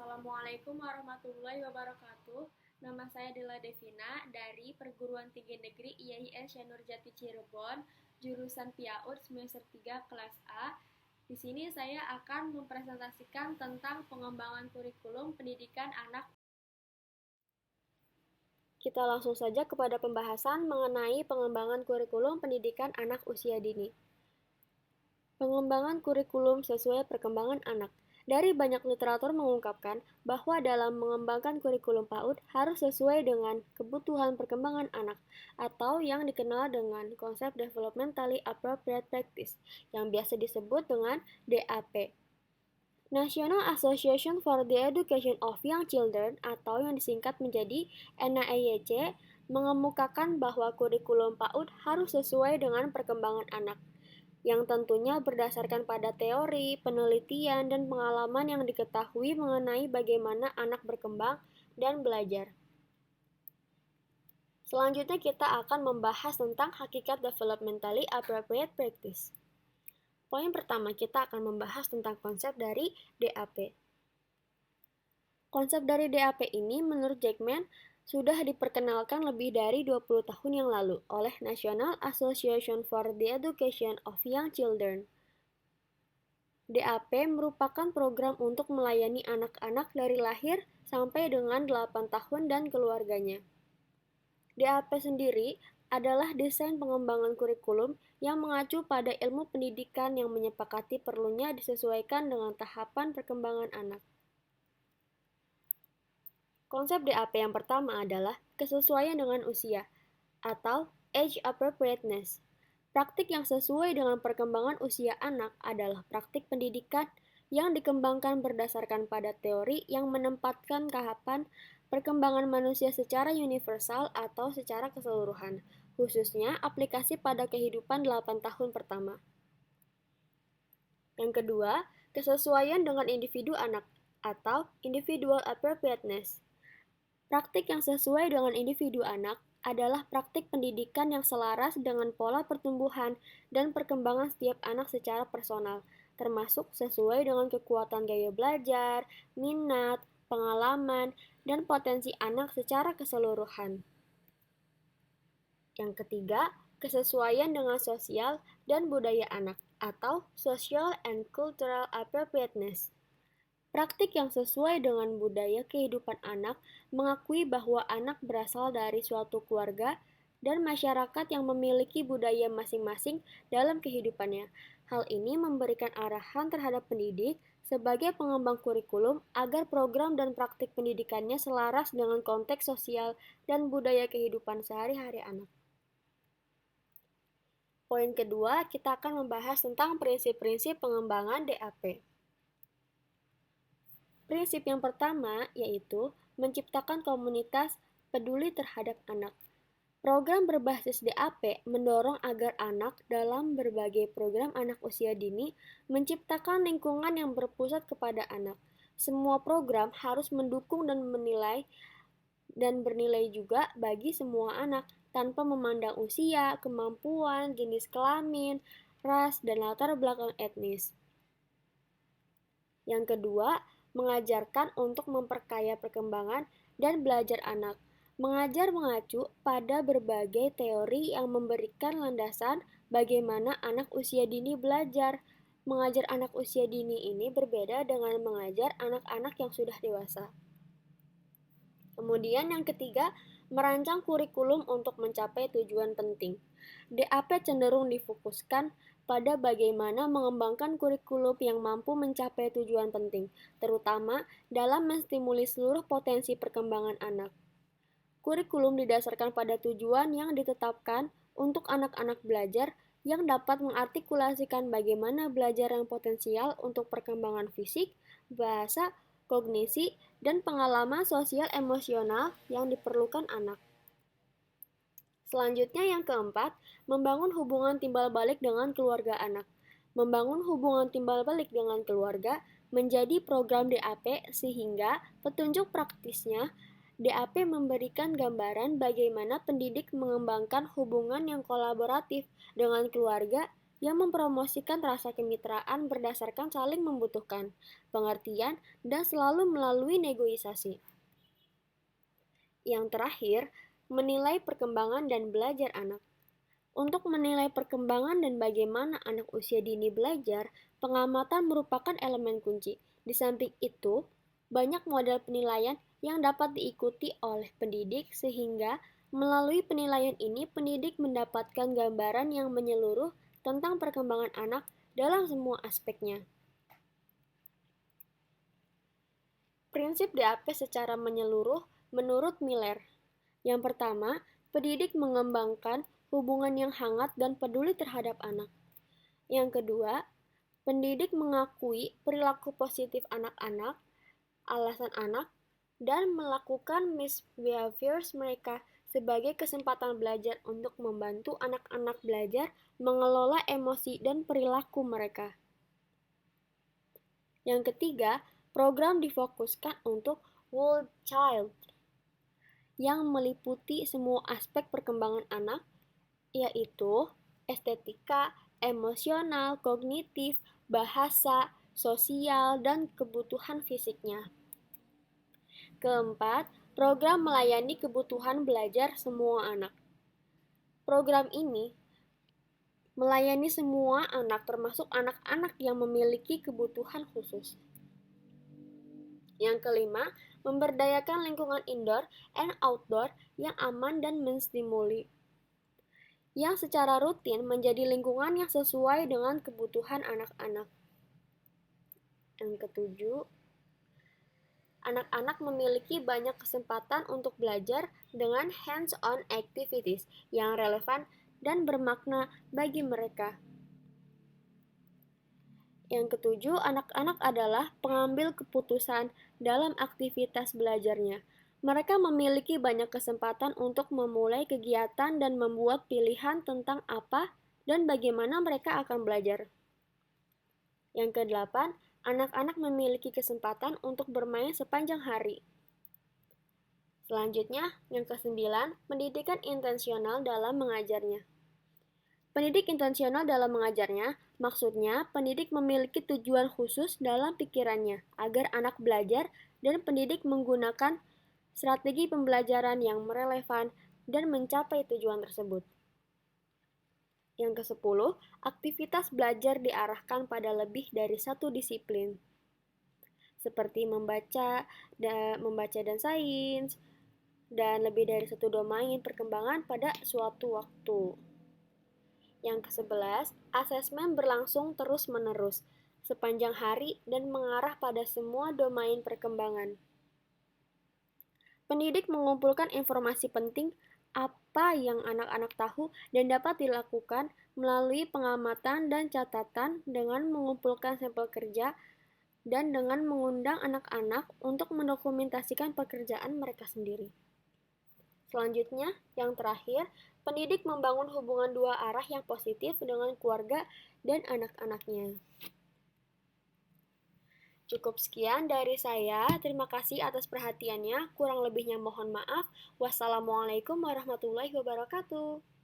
Assalamualaikum warahmatullahi wabarakatuh. Nama saya Dela Devina dari Perguruan Tinggi Negeri IAIN Syanurjati Cirebon, jurusan PIAUD semester 3 kelas A. Di sini saya akan mempresentasikan tentang pengembangan kurikulum pendidikan anak. Kita langsung saja kepada pembahasan mengenai pengembangan kurikulum pendidikan anak usia dini. Pengembangan kurikulum sesuai perkembangan anak. Dari banyak literatur mengungkapkan bahwa dalam mengembangkan kurikulum PAUD harus sesuai dengan kebutuhan perkembangan anak atau yang dikenal dengan konsep Developmentally Appropriate Practice yang biasa disebut dengan DAP. National Association for the Education of Young Children atau yang disingkat menjadi NAEYC mengemukakan bahwa kurikulum PAUD harus sesuai dengan perkembangan anak, yang tentunya berdasarkan pada teori, penelitian, dan pengalaman yang diketahui mengenai bagaimana anak berkembang dan belajar. Selanjutnya kita akan membahas tentang hakikat Developmentally Appropriate Practice. Poin pertama, kita akan membahas tentang konsep dari DAP. Konsep dari DAP ini menurut Jackman sudah diperkenalkan lebih dari 20 tahun yang lalu oleh National Association for the Education of Young Children. DAP merupakan program untuk melayani anak-anak dari lahir sampai dengan 8 tahun dan keluarganya. DAP sendiri adalah desain pengembangan kurikulum yang mengacu pada ilmu pendidikan yang menyepakati perlunya disesuaikan dengan tahapan perkembangan anak. Konsep DAP yang pertama adalah kesesuaian dengan usia atau age appropriateness. Praktik yang sesuai dengan perkembangan usia anak adalah praktik pendidikan yang dikembangkan berdasarkan pada teori yang menempatkan tahapan perkembangan manusia secara universal atau secara keseluruhan, khususnya aplikasi pada kehidupan 8 tahun pertama. Yang kedua, kesesuaian dengan individu anak atau individual appropriateness. Praktik yang sesuai dengan individu anak adalah praktik pendidikan yang selaras dengan pola pertumbuhan dan perkembangan setiap anak secara personal, termasuk sesuai dengan kekuatan gaya belajar, minat, pengalaman, dan potensi anak secara keseluruhan. Yang ketiga, kesesuaian dengan sosial dan budaya anak atau social and cultural appropriateness. Praktik yang sesuai dengan budaya kehidupan anak mengakui bahwa anak berasal dari suatu keluarga dan masyarakat yang memiliki budaya masing-masing dalam kehidupannya. Hal ini memberikan arahan terhadap pendidik sebagai pengembang kurikulum agar program dan praktik pendidikannya selaras dengan konteks sosial dan budaya kehidupan sehari-hari anak. Poin kedua, kita akan membahas tentang prinsip-prinsip pengembangan DAP. Prinsip yang pertama yaitu menciptakan komunitas peduli terhadap anak. Program berbasis DAP mendorong agar anak dalam berbagai program anak usia dini menciptakan lingkungan yang berpusat kepada anak. Semua program harus mendukung dan bernilai juga bagi semua anak tanpa memandang usia, kemampuan, jenis kelamin, ras, dan latar belakang etnis. Yang kedua, mengajarkan untuk memperkaya perkembangan dan belajar anak. Mengajar mengacu pada berbagai teori yang memberikan landasan bagaimana anak usia dini belajar. Mengajar anak usia dini ini berbeda dengan mengajar anak-anak yang sudah dewasa. Kemudian yang ketiga, merancang kurikulum untuk mencapai tujuan penting. DAP cenderung difokuskan pada bagaimana mengembangkan kurikulum yang mampu mencapai tujuan penting, terutama dalam menstimuli seluruh potensi perkembangan anak. Kurikulum didasarkan pada tujuan yang ditetapkan untuk anak-anak belajar yang dapat mengartikulasikan bagaimana belajar yang potensial untuk perkembangan fisik, bahasa, kognisi, dan pengalaman sosial emosional yang diperlukan anak. Selanjutnya yang keempat, membangun hubungan timbal balik dengan keluarga anak. Membangun hubungan timbal balik dengan keluarga menjadi program DAP sehingga petunjuk praktisnya DAP memberikan gambaran bagaimana pendidik mengembangkan hubungan yang kolaboratif dengan keluarga yang mempromosikan rasa kemitraan berdasarkan saling membutuhkan, pengertian, dan selalu melalui negosiasi. Yang terakhir, menilai perkembangan dan belajar anak. Untuk menilai perkembangan dan bagaimana anak usia dini belajar, pengamatan merupakan elemen kunci. Di samping itu, banyak model penilaian yang dapat diikuti oleh pendidik sehingga melalui penilaian ini pendidik mendapatkan gambaran yang menyeluruh tentang perkembangan anak dalam semua aspeknya. Prinsip DAP secara menyeluruh menurut Miller. Yang pertama, pendidik mengembangkan hubungan yang hangat dan peduli terhadap anak. Yang kedua, pendidik mengakui perilaku positif anak-anak, alasan anak, dan melakukan misbehaviors mereka sebagai kesempatan belajar untuk membantu anak-anak belajar mengelola emosi dan perilaku mereka. Yang ketiga, program difokuskan untuk whole child yang meliputi semua aspek perkembangan anak, yaitu estetika, emosional, kognitif, bahasa, sosial, dan kebutuhan fisiknya. Keempat, program melayani kebutuhan belajar semua anak. Program ini melayani semua anak, termasuk anak-anak yang memiliki kebutuhan khusus. Yang kelima, memberdayakan lingkungan indoor and outdoor yang aman dan menstimuli, yang secara rutin menjadi lingkungan yang sesuai dengan kebutuhan anak-anak. Yang ketujuh, anak-anak memiliki banyak kesempatan untuk belajar dengan hands-on activities yang relevan dan bermakna bagi mereka. Yang ketujuh, anak-anak adalah pengambil keputusan dalam aktivitas belajarnya. Mereka memiliki banyak kesempatan untuk memulai kegiatan dan membuat pilihan tentang apa dan bagaimana mereka akan belajar. Yang kedelapan, anak-anak memiliki kesempatan untuk bermain sepanjang hari. Selanjutnya, yang kesembilan, pendidikan intensional dalam mengajarnya. Pendidik intensional dalam mengajarnya, maksudnya pendidik memiliki tujuan khusus dalam pikirannya agar anak belajar dan pendidik menggunakan strategi pembelajaran yang relevan dan mencapai tujuan tersebut. Yang ke-10, aktivitas belajar diarahkan pada lebih dari satu disiplin, seperti membaca dan sains, dan lebih dari satu domain perkembangan pada suatu waktu. Yang ke-11, asesmen berlangsung terus-menerus sepanjang hari dan mengarah pada semua domain perkembangan. Pendidik mengumpulkan informasi penting apa yang anak-anak tahu dan dapat dilakukan melalui pengamatan dan catatan dengan mengumpulkan sampel kerja dan dengan mengundang anak-anak untuk mendokumentasikan pekerjaan mereka sendiri. Selanjutnya, yang terakhir, pendidik membangun hubungan dua arah yang positif dengan keluarga dan anak-anaknya. Cukup sekian dari saya. Terima kasih atas perhatiannya. Kurang lebihnya mohon maaf. Wassalamualaikum warahmatullahi wabarakatuh.